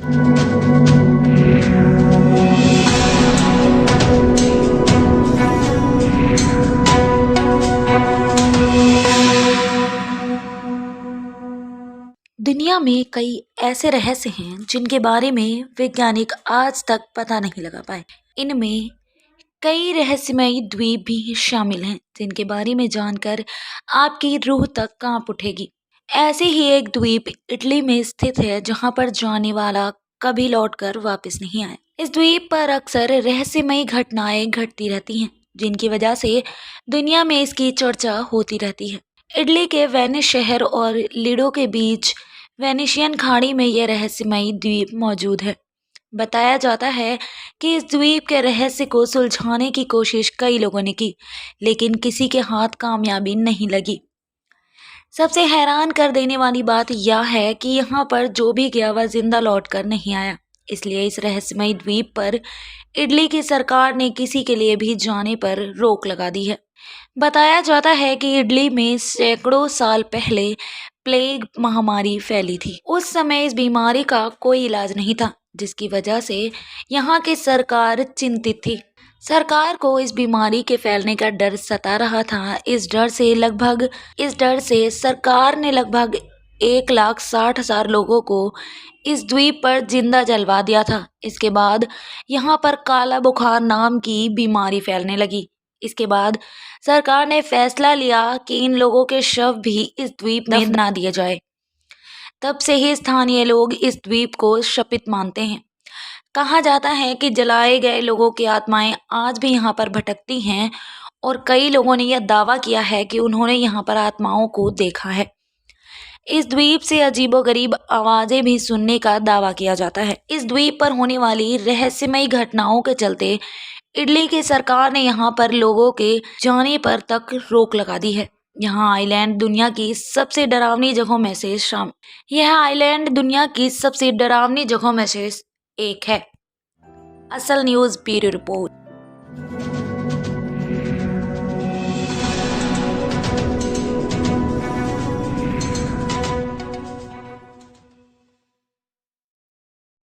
दुनिया में कई ऐसे रहस्य हैं जिनके बारे में वैज्ञानिक आज तक पता नहीं लगा पाए। इनमें कई रहस्यमयी द्वीप भी शामिल हैं जिनके बारे में जानकर आपकी रूह तक कांप उठेगी। ऐसे ही एक द्वीप इटली में स्थित है जहां पर जाने वाला कभी लौटकर वापस नहीं आया। इस द्वीप पर अक्सर रहस्यमयी घटनाएं घटती रहती हैं जिनकी वजह से दुनिया में इसकी चर्चा होती रहती है। इटली के वेनिस शहर और लिडो के बीच वेनिशियन खाड़ी में यह रहस्यमयी द्वीप मौजूद है। बताया जाता है कि इस द्वीप के रहस्य को सुलझाने की कोशिश कई लोगों ने की, लेकिन किसी के हाथ कामयाबी नहीं लगी। सबसे हैरान कर देने वाली बात यह है कि यहाँ पर जो भी गया वह जिंदा लौट कर नहीं आया। इसलिए इस रहस्यमयी द्वीप पर इटली की सरकार ने किसी के लिए भी जाने पर रोक लगा दी है। बताया जाता है कि इटली में सैकड़ों साल पहले प्लेग महामारी फैली थी। उस समय इस बीमारी का कोई इलाज नहीं था, जिसकी वजह से यहाँ की सरकार चिंतित थी। सरकार को इस बीमारी के फैलने का डर सता रहा था। इस डर से सरकार ने लगभग 1,60,000 लोगों को इस द्वीप पर जिंदा जलवा दिया था। इसके बाद यहाँ पर काला बुखार नाम की बीमारी फैलने लगी। इसके बाद सरकार ने फैसला लिया कि इन लोगों के शव भी इस द्वीप में दफना दिए जाए। तब से ही स्थानीय लोग इस द्वीप को शापित मानते हैं। कहा जाता है कि जलाए गए लोगों की आत्माएं आज भी यहाँ पर भटकती हैं और कई लोगों ने यह दावा किया है कि उन्होंने यहाँ पर आत्माओं को देखा है। इस द्वीप से अजीबोगरीब आवाजें भी सुनने का दावा किया जाता है। इस द्वीप पर होने वाली रहस्यमयी घटनाओं के चलते इटली की सरकार ने यहाँ पर लोगों के जाने पर तक रोक लगा दी है। यह आइलैंड दुनिया की सबसे डरावनी जगहों में से एक है। असल न्यूज़ ब्यूरो रिपोर्ट।